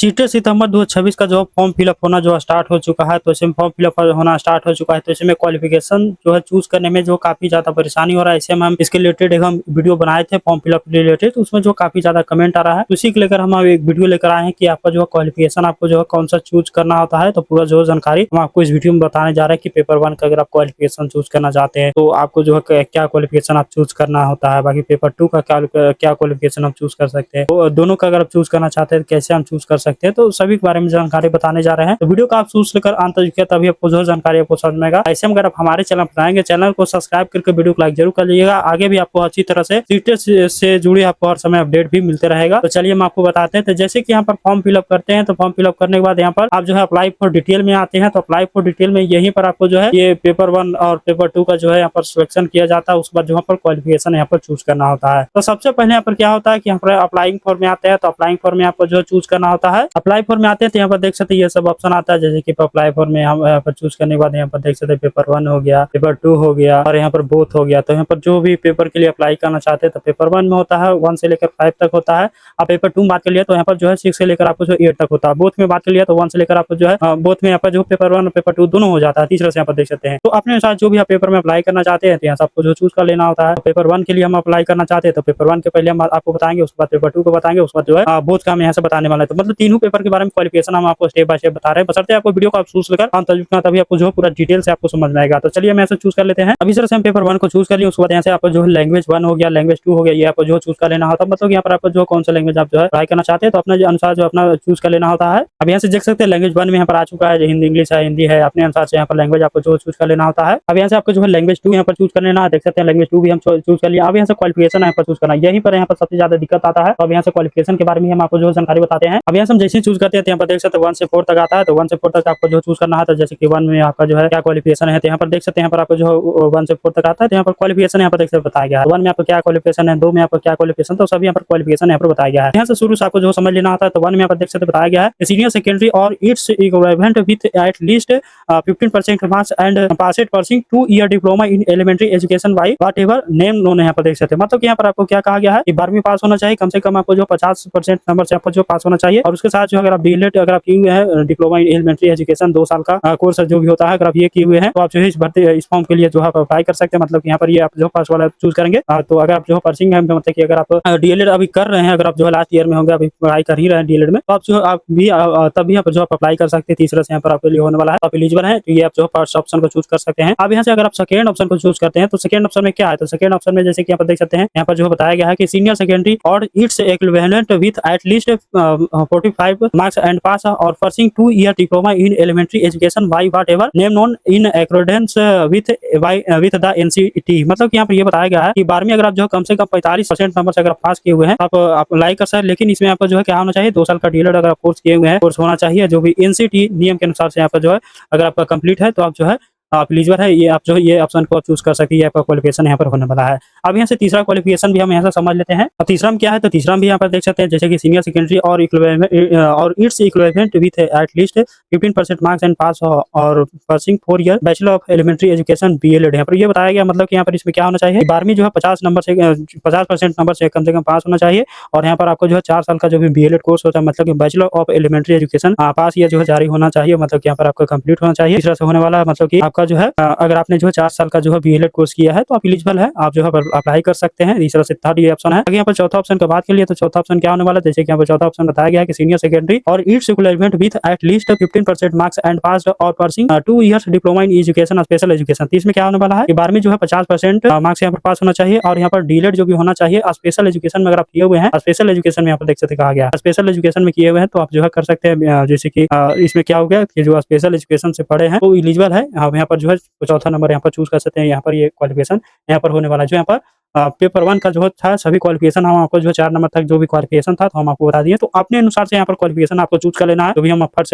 चीटे सितंबर 2026 का जो form fill up होना जो स्टार्ट हो चुका है, तो इसमें फॉर्म फिलअप होना स्टार्ट हो चुका है, तो इसमें क्वालिफिकेशन जो है चूज करने में जो काफी ज्यादा परेशानी हो रहा है। इससे हम इसके रिलेटेड एक हम वीडियो बनाए थे फॉर्म फिलअप रिलेटेड, तो उसमें जो काफी ज्यादा कमेंट आ रहा है, उसी को लेकर हम एक वीडियो लेकर आए हैं कि आपका जो क्वालिफिकेशन आपको जो है कौन सा चूज करना होता है। तो पूरा जो जानकारी हम आपको इस वीडियो में बताने जा रहे हैं कि पेपर 1 का अगर आप क्वालिफिकेशन चूज करना चाहते हैं तो आपको जो है क्या क्वालिफिकेशन आप चूज करना होता है, बाकी पेपर 2 का क्या क्वालिफिकेशन हम चूज कर सकते हैं, तो दोनों का अगर आप चूज करना चाहते हैं तो कैसे हम चूज कर सकते हैं, तो सभी बारे में जानकारी बताने जा रहे हैं। तो वीडियो का आप शुरू से लेकर अंत तक देखिए, तभी आपको जो जानकारी आपको समझ में आएगा। ऐसे में अगर आप हमारे चैनल पर आएंगे, चैनल को सब्सक्राइब करके वीडियो को लाइक जरूर कर लीजिएगा। आगे भी आपको अच्छी तरह से सीटें से जुड़ी आपको हर समय अपडेट भी मिलते रहेगा। तो चलिए हम आपको बताते हैं। तो जैसे कि यहाँ पर फॉर्म फिलअप करते हैं, तो फॉर्म फिलअप करने के बाद यहाँ पर आप जो है अप्लाई फॉर डिटेल में आते हैं। तो अप्लाई फॉर डिटेल में यहीं पर आपको जो है ये पेपर 1 और पेपर 2 का जो है यहाँ पर सिलेक्शन किया जाता है। उसके बाद जो पर क्वालिफिकेशन यहाँ पर चूज करना होता है। तो सबसे पहले यहाँ पर क्या होता है कि यहाँ पर अप्लाइंग फॉर्म में आते हैं। तो अप्लाइंग फॉर्म में आपको जो चूज करना होता है, अप्लाई फॉर्म में आते हैं तो यहाँ पर देख सकते हैं ये सब ऑप्शन आता है। जैसे कि अप्लाई फॉर्म में हम यहाँ पर चूज करने के बाद यहाँ पर देख सकते हैं पेपर 1 हो गया, पेपर 2 हो गया और यहाँ पर बोथ हो गया। तो यहाँ पर जो भी पेपर के लिए अप्लाई करना चाहते हैं तो पेपर 1 में होता है 1 से लेकर 5 तक होता है। आप पेपर 2 में बात कर लिया तो यहाँ पर जो है 6 से लेकर आपको जो 8 तक होता है। बोथ में बात कर लिया तो 1 से लेकर आपको जो है बोथ में यहाँ पर जो पेपर 1 और पेपर 2 दोनों हो जाता है। तीसरा से यहाँ पर देख सकते हैं। तो अपने अनुसार जो भी आप पेपर में अप्लाई करना चाहते हैं तो यहाँ से आपको जो चूज कर लेना होता है। पेपर 1 के लिए हम अप्लाई करना चाहते हैं तो पेपर 1 के पहले हम आपको बताएंगे, उसके बाद पेपर 2 को बताएंगे, उसके बाद जो है बोथ का हम यहाँ से बताने वाला है। तो मतलब तीनों पेपर के बारे में क्वालिफिकेशन हम आपको स्टेप बाय स्टेप बता रहे हैं। बशर्ते आपको वीडियो को आप चूज लेकर अंत तक देखना, तभी आपको जो पूरा डिटेल से आपको समझ में आएगा। तो चलिए हम यहाँ से चूज कर लेते हैं। अभी सर से हम पेपर 1 को चूज कर लिए, उसके बाद यहाँ से आपको जो है लैंग्वेज 1 हो गया, लैंग्वेज 2 हो गया, ये आपको जो चूज कर लेना होता है। मतलब यहाँ पर आपको जो कौन सा लैंग्वेज आप जो है ट्राई करना चाहते हैं तो अपने अनुसार जो अपना चूज कर लेना होता है। अब यहाँ से देख सकते हैं लैंग्वेज 1 में यहाँ पर आ चुका है, हिंदी इंग्लिश है, हिंदी है, अपने अनुसार से यहाँ पर लैंग्वेज आपको जो चूज कर लेना होता है। अब यहाँ से आपको जो है लैंग्वेज 2 यहाँ पर चूज कर लेना है। देख सकते हैं लैंग्वेज 2 भी हम चूज कर लिया। अब यहाँ से क्वालिफिकेशन यहाँ पर चूज करना है, यहीं पर यहाँ पर सबसे ज्यादा दिक्कत आता है। तो अब यहाँ से क्वालिफिकेशन के बारे में हम आपको जो जानकारी बताते हैं। अब यहाँ से हम जैसे चूज करते हैं तो यहाँ पर देख सकते हैं 1 से 4 तक आता है। तो 1 से 4 तक आपको जो चूज करना है, तो जैसे कि 1 में आपका जो है क्या क्वालिफिकेशन है, तो यहाँ पर देख सकते हैं यहाँ पर आपको जो 1 से 4 तक आता है। तो यहाँ पर क्वालिफिकेशन यहाँ पर देख सकते बताया गया है। 1 में आपको क्या क्वालिफिकेशन है, 2 में आपको क्या क्वालिफिकेशन, तो सभी यहाँ पर क्वालिफिकेशन यहाँ पर बताया गया है। यहाँ से शुरू से आपको जो समझ लेना होता है। तो 1 में यहाँ पर देख सकते बताया गया है सीनियर सेकेंडरी और its equivalent with at least 15% marks and pass it pursuing 2 year diploma in elementary education by whatever name known. यहाँ पर देख सकते हैं मतलब कि यहाँ पर आपको क्या कहा गया है कि 12वीं पास होना चाहिए, कम से कम आपको जो 50% नंबर से आपको जो पास होना चाहिए। और उसके साथ जो अगर आप डीएलएड अगर आप किए हुए हैं, डिप्लोमा इन एलिमेंट्री एजुकेशन 2 साल का कोर्स जो भी होता है, अगर आप ये किए हुए हैं तो आप जो है इस फॉर्म के लिए जो है अप्लाई कर सकते हैं। मतलब यहाँ पर ये आप जो पास वाला चूज करेंगे। तो अगर आप जो पर्सिंग है मतलब कि अगर आप डीएलएड अभी कर रहे हैं, अगर आप जो है लास्ट ईयर में होंगे, अभी पढ़ाई कर ही रहे हैं डीएलएड में, तो आप जो आप भी तभी आप जो अप्लाई कर सकते हैं। तीसरा से यहाँ पर आपके लिए होने वाला है, आप एलिजिबल है तो ये आप जो फर्स्ट ऑप्शन को चूज कर सकते हैं। अब यहाँ से अगर आप सेकंड ऑप्शन को चूज करते हैं तो सेकंड ऑप्शन में क्या है, तो सेकंड ऑप्शन में जैसे कि यहाँ पर देख सकते हैं, यहाँ पर जो बताया गया है कि सीनियर सेकेंडरी और its equivalent with at least 45 marks and pass और pursuing 2 year diploma in elementary education by whatever name known in accordance with the NCET. मतलब कि यहाँ पर ये बताया गया है कि 12वीं अगर आप जो कम से कम 45% नंबर से अगर पास किए हुए हैं आप अप्लाई कर सकते हैं। लेकिन इसमें आपको जो है क्या होना चाहिए, 2 साल का डीएलएड अगर आप कोर्स किए हुए हैं, कोर्स होना चाहिए जो भी एनसीईटी नियम के अनुसार से यहाँ पर जो है अगर आपका कंप्लीट है तो आप जो है आप एलिजिबल है। ये आप जो ये ऑप्शन को आप चूज कर सकते हैं। ये आपका क्वालिफिकेशन यहाँ पर होने वाला है। अब यहाँ से तीसरा क्वालिफिकेशन भी हम यहाँ से समझ लेते हैं। अब तीसरा में क्या है, तो तीसरा में भी यहाँ पर देख सकते हैं जैसे कि सीनियर सेकेंडरी और its equivalent with at least 15% marks and pass और pursuing 4 year bachelor of elementary education BElEd. यहाँ पर ये बताया गया मतलब कि यहाँ पर इसमें क्या होना चाहिए, 12वीं जो है 50% नंबर से कम पास होना चाहिए। और यहाँ पर आपको जो है 4 साल का जो भी बीएलएड कोर्स होता है, मतलब कि बैचलर ऑफ एलिमेंट्री एजुकेशन पास ये जो है जारी होना चाहिए। मतलब कि यहाँ पर आपका कंप्लीट होना चाहिए। तीसरा से होने वाला मतलब कि आपका जो है अगर आपने जो है 4 साल का जो है बीएलएड कोर्स किया है तो आप एलिजिबल है, आप जो है अप्लाई कर सकते हैं। तीसरा से थर्ड ये ऑप्शन है। अगर यहाँ पर चौथा ऑप्शन की बात कर लिए तो चौथा ऑप्शन क्या होने वाला है, जैसे कि यहाँ पर चौथा ऑप्शन बताया गया है कि सीनियर सेकेंडरी और its equivalent with at least 15% marks and pass और pursuing 2 years diploma in education special education. तो इसमें क्या होने वाला है कि 12वीं जो है 50% मार्क्स यहाँ पर पास होना चाहिए और यहाँ पर डीएलएड जो भी होना चाहिए स्पेशल एजुकेशन में अगर आप किए हुए हैं, स्पेशल एजुकेशन में यहाँ पर देख सकते कहा गया स्पेशल एजुकेशन में किए हुए हैं तो आप जो है कर सकते हैं। जैसे कि इसमें क्या हो गया कि जो स्पेशल एजुकेशन से पढ़े हैं वो एलिजिबल है। आप यहाँ पर जो है चौथा नंबर यहाँ पर चूज कर सकते हैं। यहाँ पर ये क्वालिफिकेशन यहाँ पर होने वाला है। जो यहाँ पर पेपर 1 का जो था सभी क्वालिफिकेशन हम आपको जो 4 नंबर तक जो भी क्वालिफिकेशन था तो हम आपको बता दिए। तो अपने अनुसार से यहाँ पर क्वालिफिकेशन आपको चूज कर लेना है। तो भी हम फर्स्ट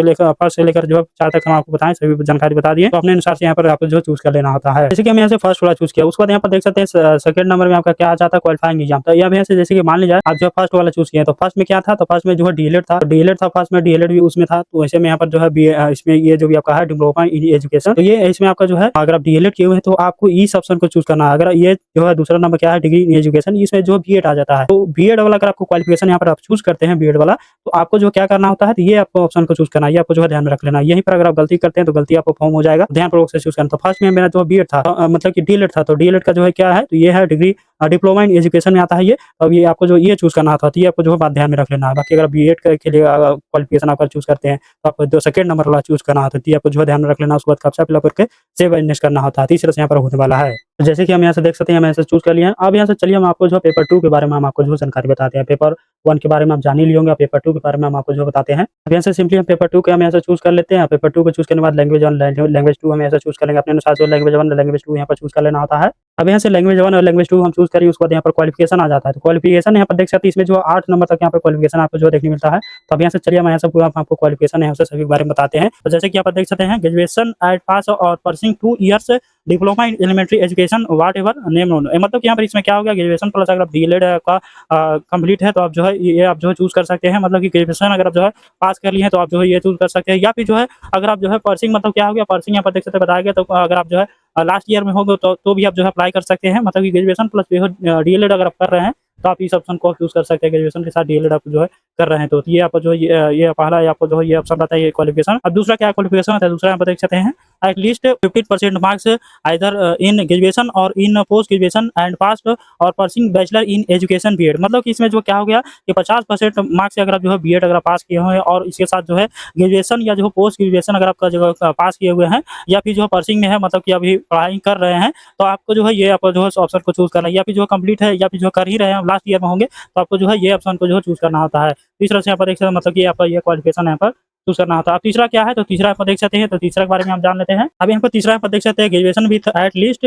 से लेकर जो 4 तक हम आपको बताएं सभी जानकारी बता दिए। तो अपने अनुसार से यहाँ पर आपको जो चूज कर लेना होता है। जैसे कि हम यहाँ से फर्स्ट वाला चूज किया, उसके बाद यहाँ पर देख सकते हैं सेकंड नंबर में आपका क्या आ जाता है, क्वालिफाइंग एग्जाम। तो यहाँ से जैसे कि मान लीजिए आप जो फर्स्ट वाला चूज किया तो फर्स्ट में क्या था, तो फर्स्ट में जो है डीएलएड था, डीएलएड था फर्स्ट में, डीएलएड भी उसमें था। तो ऐसे में यहाँ पर जो है इसमें ये जो भी आपका है डिप्लोमा इन एजुकेशन, तो ये इसमें आपका जो है अगर आप डीएलएड किए हुए हैं तो आपको इस ऑप्शन को चूज करना है। अगर ये जो है दूसरा नंबर क्या है डिग्री इन एजुकेशन, इसमें जो बीएड आ जाता है। तो बीएड वाला अगर आपको क्वालिफिकेशन यहाँ पर आप चूज करते हैं बीएड वाला, तो आपको जो क्या करना होता है, तो ये आपको ऑप्शन को चूज करना है, ये आपको जो है ध्यान में रख लेना है। यहीं पर अगर आप गलती करते हैं तो गलती आपको फॉर्म हो जाएगा, ध्यानपूर्वक से चूज करना। तो फर्स्ट में मेरा जो बीएड था मतलब कि डीएलएड था, तो डीएलएड का जो है क्या है, तो ये है डिग्री डिप्लोमा इन एजुकेशन में आता है ये। अब ये आपको जो ये चूज करना होता है, तो ये आपको जो है बात ध्यान में रख लेना है। बाकी अगर बीएड के लिए क्वालिफिकेशन आप चूज करते हैं, तो आपको जो सेकंड नंबर वाला चूज करना होता है, तो ये आपको जो है ध्यान में रख लेना। उसके बाद कैप्चा फिलअप करके सेव एंड नेक्स्ट करना होता है। तीसरा से यहाँ पर होने वाला है। तो जैसे कि हम यहाँ से देख सकते हैं, हम यहाँ से चूज कर लिए हैं। अब यहाँ से चलिए हम आपको जो पेपर 2 के बारे में हम आपको जो जानकारी बताते हैं। पेपर 1 के बारे में आप जान ही लिए होंगे, पेपर 2 के बारे में हम आपको जो बताते हैं। अब यहाँ से सिंपली हम पेपर 2 के हम यहाँ से चूज कर लेते हैं। पेपर 2 को चूज करने के बाद लैंग्वेज 1 लैंग्वेज 2 हम यहाँ से चूज करेंगे अपने अनुसार। जो लैंग्वेज 1 लैंग्वेज 2 यहाँ पर चूज कर लेना होता है। अब यहाँ से लैंग्वेज 1 और लैंग्वेज 2 हम चूज करेंगे, उसके बाद यहाँ पर क्वालिफिकेशन आ जाता है। तो क्वालिफिकेशन यहाँ पर देख सकते हैं, इसमें जो 8 नंबर तक यहाँ पर क्वालिफिकेशन आपको जो देखने मिलता है। तो अब यहाँ से चलिए हम यहाँ से पूरा आपको क्वालिफिकेशन यहाँ से सभी के बारे में बताते हैं। तो जैसे कि यहाँ पर देख सकते हैं, ग्रेजुएशन एट पास और pursuing 2 years diploma in elementary education whatever name known, मतलब कि यहाँ पर इसमें क्या हो गया, ग्रेजुएशन प्लस अगर आप डीएलएड का कंप्लीट है तो आप जो है ये आप जो है चूज कर सकते हैं। मतलब कि ग्रेजुएशन अगर आप जो है पास कर लिए हैं तो आप जो है ये चूज कर सकते हैं। या फिर जो है अगर आप जो है पर्सिंग, मतलब क्या हो गया, पर्सिंग यहाँ पर देख सकते हैं बताया गया। तो अगर आप जो है लास्ट ईयर में होंगे तो भी आप जो है अप्लाई कर सकते हैं। मतलब कि ग्रेजुएशन प्लस डीएलएड अगर आप कर रहे हैं तो आप इस ऑप्शन को चूज कर सकते हैं। ग्रेजुएशन के साथ डीएलएड आप जो है कर रहे हैं, तो ये आपको जो है ये पहला आपको जो है ये ऑप्शन रहता है, ये क्वालिफिकेशन। अब दूसरा क्या क्वालिफिकेशन होता है, दूसरा यहाँ पर देख सकते हैं, at least 15% marks either in graduation और in post graduation and past और pursuing bachelor in education BEd. मतलब कि इसमें जो क्या हो गया कि 50% मार्क्स से अगर आप जो है बीएड अगर आप पास किए हुए हैं और इसके साथ जो है ग्रेजुएशन या जो पोस्ट ग्रेजुएशन अगर आपका जो पास किए हुए हैं या फिर जो पर्सिंग में है, मतलब कि अभी पढ़ाई कर रहे हैं, तो आपको जो है ये आपको जो है ऑप्शन को चूज करना है। या फिर जो कंप्लीट है या फिर जो कर ही रहे हैं लास्ट ईयर में होंगे, तो आपको जो है ये ऑप्शन को जो है चूज करना होता है। तीसरा से यहाँ पर देख सकते हैं, मतलब कि यहाँ पर ये क्वालिफिकेशन यहाँ पर चूज करना होता है। अब तीसरा क्या है, तो तीसरा यहाँ पर देख सकते हैं, तो तीसरा के बारे में हम जान लेते हैं। अब यहाँ पर तीसरा यहाँ पर देख सकते हैं, graduation with at least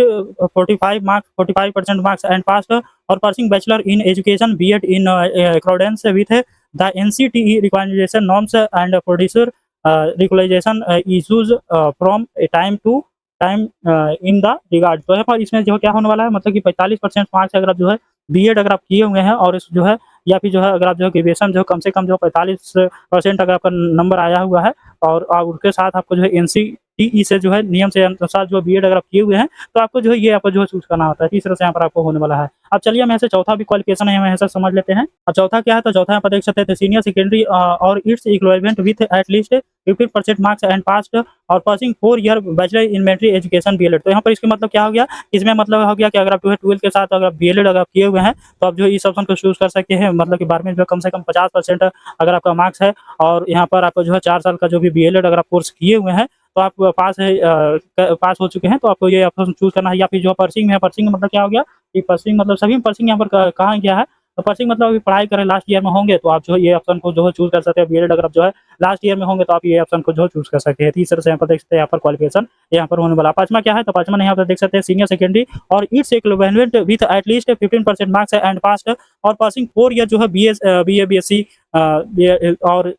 45% marks and pass और pursuing bachelor in education BEd in accordance with the NCTE recommendation norms and producer recognition issues from time to time in the regard. तो यहाँ पर इसमें जो क्या होने वाला है, मतलब कि 45% मार्क्स अगर आप जो है बीएड अगर आप किए हुए हैं और इस जो है या फिर जो है अगर आप जो ग्रेजुएशन जो कम से कम जो 45% अगर आपका नंबर आया हुआ है और उसके साथ आपको जो है एनसीटीई से जो है नियम से अनुसार जो बीएड अगर आप किए हुए हैं, तो आपको जो है ये आपको जो है चूज करना होता है। तीसरा से यहाँ पर आपको होने वाला है। अब चलिए हम ऐसे चौथा भी क्वालिफिकेशन है, हम ऐसा समझ लेते हैं। अब चौथा क्या है, तो चौथा यहाँ पर देख सकते हैं, सीनियर सेकेंडरी और its equivalent with at least 15% marks and past और passing 4 year bachelor in elementary education BElEd. तो यहाँ पर इसके मतलब क्या हो गया, इसमें मतलब हो गया कि अगर आप जो है 12 के साथ अगर बीएलएड अगर किए हुए हैं, तो आप जो इस ऑप्शन को चूज कर सकते हैं। मतलब कि 12 में जो कम से कम 50% अगर आपका मार्क्स है और यहाँ पर आपको जो है 4 साल का जो भी बीएलएड अगर आप कोर्स किए हुए हैं, तो आप पास है पास हो चुके हैं, तो आपको ये ऑप्शन चूज करना है। या फिर जो पर्सिंग में है, पर्सिंग में मतलब क्या हो गया कि पर्सिंग मतलब सभी पर्सिंग यहाँ पर कहा गया है, तो पर्सिंग मतलब अभी पढ़ाई करें लास्ट ईयर में होंगे, तो आप जो है ये ऑप्शन को जो है चूज कर सकते हैं। बीएड अगर आप जो है लास्ट ईयर में होंगे, तो आप ये ऑप्शन को जो है चूज कर सकते हैं। तीसरे से यहाँ पर देख सकते हैं, यहाँ पर क्वालिफिकेशन यहाँ पर होने वाला। पांचवा क्या है, तो पांचवा यहाँ पर देख सकते हैं, सीनियर सेकेंडरी और its equivalent with at least 15% marks and past और पासिंग 4 ईयर जो है बीए बीएससी और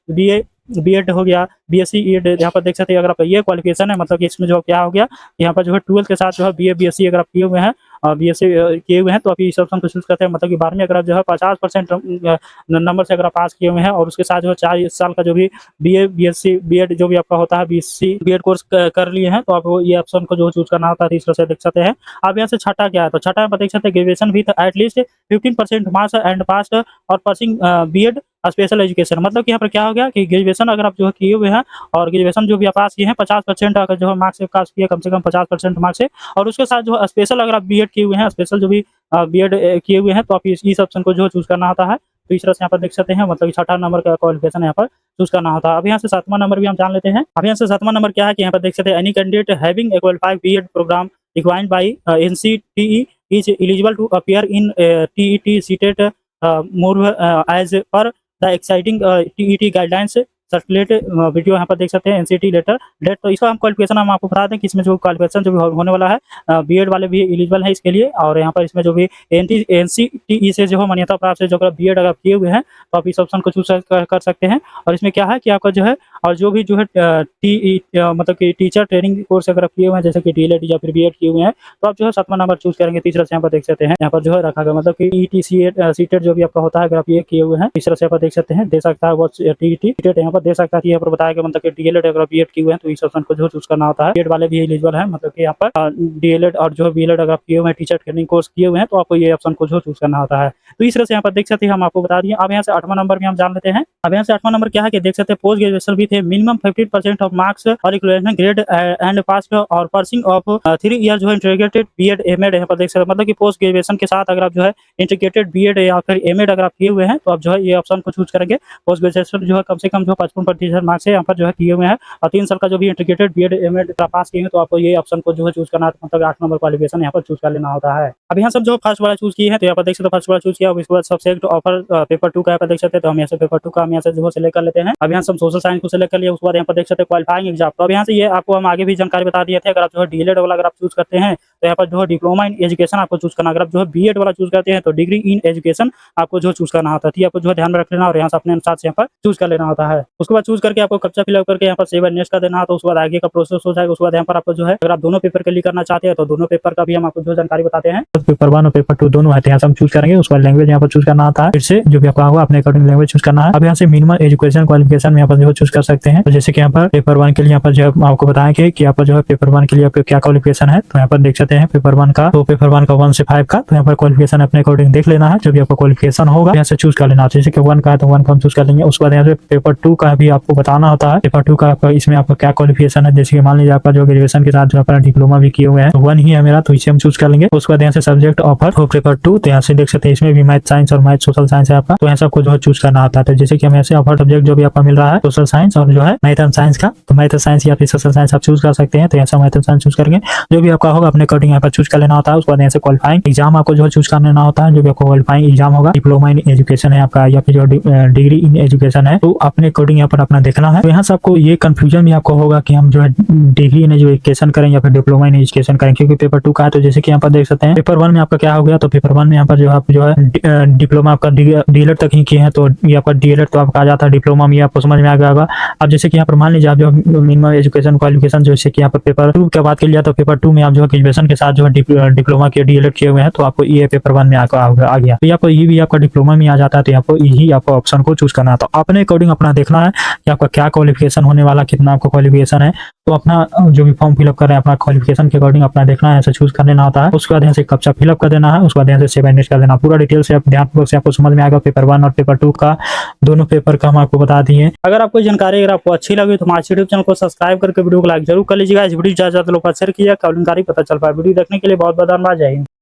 बीएड हो गया, बीएससी ईएड यहाँ पर देख सकते हैं। अगर आपका ये क्वालिफिकेशन है, मतलब कि इसमें जो क्या हो गया, यहाँ पर जो है 12 के साथ जो है बीए बीएससी अगर आप किए हुए हैं, बीएससी किए हुए हैं, तो आप इस ऑप्शन को चूज करते हैं। मतलब कि 12 में अगर आप जो है 50% नंबर से अगर आप पास किए हुए हैं और उसके साथ जो है 4 साल का जो भी बीए बीएससी बीएड जो भी आपका होता है, बीएससी बीएड कोर्स कर लिए हैं, तो आप ये ऑप्शन को जो चूज करना होता है। तीसरा से देख सकते हैं। अब यहाँ से छठा क्या है, तो छठा में देख सकते हैं, graduation with at least 15% marks and pass और पासिंग बीएड स्पेशल एजुकेशन। मतलब कि यहाँ पर क्या हो गया कि ग्रेजुएशन अगर आप जो है किए हुए हैं और ग्रेजुएशन जो भी आप पास किए हैं 50% अगर जो है मार्क्स से पास किए, कम से कम 50% मार्क्स से, और उसके साथ जो है स्पेशल अगर आप बीएड किए हुए हैं, स्पेशल जो भी बीएड किए हुए हैं, तो आप इस ऑप्शन को जो है चूज करना होता है। तो इस तरह से यहाँ पर देख सकते हैं, मतलब छठा नंबर का क्वालिफिकेशन यहाँ पर चूज करना होता है। अब यहाँ से 7वां नंबर भी हम जान लेते हैं। अब यहाँ से 7वां नंबर क्या है कि यहाँ पर देख सकते हैं, any candidate having a qualified BEd programme required by NCTE is eligible to appear in TET CTET more as per the exciting TET guidelines circulate video यहाँ पर देख सकते हैं, एनसीटी लेटर डेट। तो इसका हम क्वालिफिकेशन हम आपको बता दें कि इसमें जो क्वालिफिकेशन जो भी होने वाला है, बीएड वाले भी एलिजिबल है इसके लिए। और यहाँ पर इसमें जो भी एनसीटीई से जो है मान्यता प्राप्त है, जो अगर बीएड अगर किए हुए हैं, तो आप इस ऑप्शन को चूज कर सकते हैं। और इसमें क्या है कि आपका जो है और जो भी जो है मतलब कि टीचर ट्रेनिंग कोर्स अगर आप किए हुए हैं, जैसे कि डीएलएड या फिर बीएड किए हुए हैं, तो आप जो है 7वां नंबर चूज करेंगे। तीसरा से यहाँ पर देख सकते हैं, यहाँ पर जो है रखा गया, मतलब कि ईटी सीटेट जो भी आपका होता है, अगर आप ये किए हुए हैं, तीसरा से यहाँ पर देख सकते हैं, दे सकता है वो टीईटी सीटेट यहाँ पर पर देख सकते हैं यहाँ पर बताया कि मतलब कि डीएलएड अगर बीएड किए हुए हैं तो इस ऑप्शन को जो चूज करना होता है। बीएड वाले भी एलिजिबल है, मतलब कि यहाँ पर डीएलएड और जो बीएलएड अगर किए हुए हैं, टीचर ट्रेनिंग कोर्स किए हुए हैं, तो आपको ये ऑप्शन को जो चूज करना होता है। तो इस तरह से यहाँ पर देख सकते हैं हम आपको बता दिए। अब यहाँ से 8वां नंबर भी हम जान लेते हैं। अब यहाँ से 8वां नंबर क्या है कि देख सकते हैं पोस्ट ग्रेजुएशन भी थे, मिनिमम 15% ऑफ मार्क्स और इक्विवेलेंट ग्रेड एंड पास और पर्सिंग ऑफ 3 ईयर जो है इंटीग्रेटेड बीएड एमएड यहाँ पर देख सकते हैं, मतलब कि पोस्ट ग्रेजुएशन के साथ अगर आप जो है इंटीग्रेटेड बीएड या फिर एमएड अगर आप किए हुए हैं तो आप जो है ये ऑप्शन को चूज करेंगे। पोस्ट ग्रेजुएशन जो है कम से कम जो 55% मार्क्स है यहाँ पर जो है किए हुए हैं और 3 साल का जो भी इंटीग्रेटेड बीएड एमएड का पास किए हैं तो आपको ये ऑप्शन को जो है चूज करना है, मतलब 8 नंबर क्वालिफिकेशन यहाँ पर चूज कर लेना होता है। अब यहाँ सब जो फर्स्ट वाला चूज किए हैं तो यहाँ पर देख सकते हैं फर्स्ट वाला चूज किया, उसके बाद सब्जेक्ट ऑफर पेपर 2 का यहाँ पर देख सकते हैं, तो हम यहाँ से पेपर 2 का हम यहाँ से जो है सिलेक्ट कर लेते हैं। अब यहाँ से हम सोशल साइंस को सिलेक्ट कर लिया, उसके बाद यहाँ पर देख सकते हैं क्वालिफाइंग एग्जाम। तो अब यहाँ से ये आपको हम आगे भी जानकारी बता दिए थे, अगर आप जो है डीएलएड वाला अगर आप चूज करते हैं तो यहाँ पर जो है डिप्लोमा इन एजुकेशन आपको चूज करना, अगर आप जो है बीएड वाला चूज करते हैं तो डिग्री इन एजुकेशन आपको जो चूज करना होता है। आपको जो है ध्यान में रख लेना और यहाँ से अपने अनुसार से यहाँ पर चूज कर लेना होता है। उसके बाद चूज करके आपको कैप्चा फिलअप करके यहाँ पर सेव एंड नेक्स्ट का देना है, तो उसके बाद आगे का प्रोसेस हो जाएगा। उसके बाद यहाँ पर आपको जो है अगर आप दोनों पेपर के लिए करना चाहते हैं तो दोनों पेपर का भी हम आपको जो जानकारी बताते हैं। पेपर 1 और पेपर 2 दोनों है, यहाँ से हम चूज करेंगे। उसके बाद लैंग्वेज यहाँ पर चूज करना आता है, फिर से जो भी आपका होगा अपने अकॉर्डिंग लैंग्वेज चूज करना है। अब यहाँ से मिनिमम एजुकेशन क्वालिफिकेशन में यहाँ पर जो चूज कर सकते हैं, तो जैसे कि यहाँ पर पेपर 1 के लिए यहाँ पर जो आपको बताएंगे कि यहाँ पर जो है पेपर 1 के लिए आपको क्या क्वालिफिकेशन है, तो यहाँ पर देख सकते हैं पेपर 1 का, तो पेपर 1 का 1 से 5 का, तो यहाँ पर क्वालिफिकेशन अपने अकॉर्डिंग देख लेना है। जो भी आपका क्वालिफिकेशन होगा यहाँ से चूज कर लेना, जैसे कि 1 का है तो 1 का हम चूज कर लेंगे। उसके बाद यहाँ से पेपर 2 का भी आपको बताना होता है, पेपर 2 का आपका इसमें आपका क्या क्वालिफिकेशन है, जैसे कि मान लीजिए आपका जो ग्रेजुएशन के साथ जो अपना डिप्लोमा भी किए हुए हैं तो 1 ही है मेरा, तो इसे हम चूज कर लेंगे। उसके बाद यहाँ से सब्जेक्ट ऑफर हो पेपर 2, तो यहाँ से देख सकते हैं इसमें भी मैथ साइंस और मैथ सोशल साइंस है आपका, तो यहाँ सबको जो है चूज करना आता है। तो जैसे कि हम ऐसे ऑफर सब्जेक्ट जो भी आपका मिल रहा है सोशल साइंस और जो है मैथ एंड साइंस का, तो मैथ साइंस या फिर सोशल साइंस आप चूज कर सकते हैं। तो यहाँ से मैथ एंड साइंस चूज करेंगे, जो भी आपका होगा अपने अकॉर्डिंग यहाँ पर चूज कर लेना होता है। उसके बाद यहाँ से क्वालिफाइंग एग्जाम आपको जो है चूज कर लेना होता है, जो भी आपको क्वालिफाइंग एग्जाम होगा, डिप्लोमा इन एजुकेशन है आपका या फिर जो डिग्री इन एजुकेशन है, तो अपने अकॉर्डिंग यहाँ पर अपना देखना है। तो यहाँ से आपको ये कंफ्यूजन भी आपको होगा कि हम जो है डिग्री इन एजुकेशन करें या फिर डिप्लोमा इन एजुकेशन करें, क्योंकि पेपर 2 का है। तो जैसे कि यहाँ पर देख सकते हैं पेपर 1 में आपका क्या हो गया, तो पेपर 1 में यहाँ पर जो आप जो है डिप्लोमा आपका डीएलएड तक ही किए हैं, तो ये आपका डीएलएड तो आपका आ जाता है, डिप्लोमा में आपको समझ में आ गया होगा। अब जैसे कि यहाँ पर मान लीजिए आप जो मिनिमम एजुकेशन क्वालिफिकेशन जैसे कि यहाँ पर पेपर 2 के बात कर लिया, तो पेपर 2 में आप जो है ग्रेजुएशन के साथ जो है डिप्लोमा के डीएलएड किए हुए हैं, तो आपको ये पेपर 1 में आ गया, तो आपको ये भी आपका डिप्लोमा में आ जाता है, तो आपको यही आपको ऑप्शन को चूज करना है। तो अपने अकॉर्डिंग अपना देखना है कि आपका क्या क्वालिफिकेशन होने वाला, कितना आपका क्वालिफिकेशन है, तो अपना जो भी फॉर्म फिलअप कर रहे हैं अपना क्वालिफिकेशन के अकॉर्डिंग अपना देखना है, ऐसे चूज कर लेना होता है। उसके बाद यहाँ से कैप्चा फिलअप कर देना है, उसके बाद यहाँ से सेव एंड नेक्स्ट कर देना। पूरा डिटेल से आप ध्यानपूर्वक से आपको समझ में आएगा। पेपर 1 और पेपर 2 का दोनों पेपर का हम आपको बता दिए। अगर आपको जानकारी अगर आपको अच्छी लगी तो हमारे यूट्यूब चैनल को सब्सक्राइब करके वीडियो को लाइक जरूर कर लीजिएगा। इस वीडियो ज्यादा लोग शेयर किया, जानकारी पता चल पाए। वीडियो देखने के लिए बहुत बहुत धन्यवाद। जय हिंद।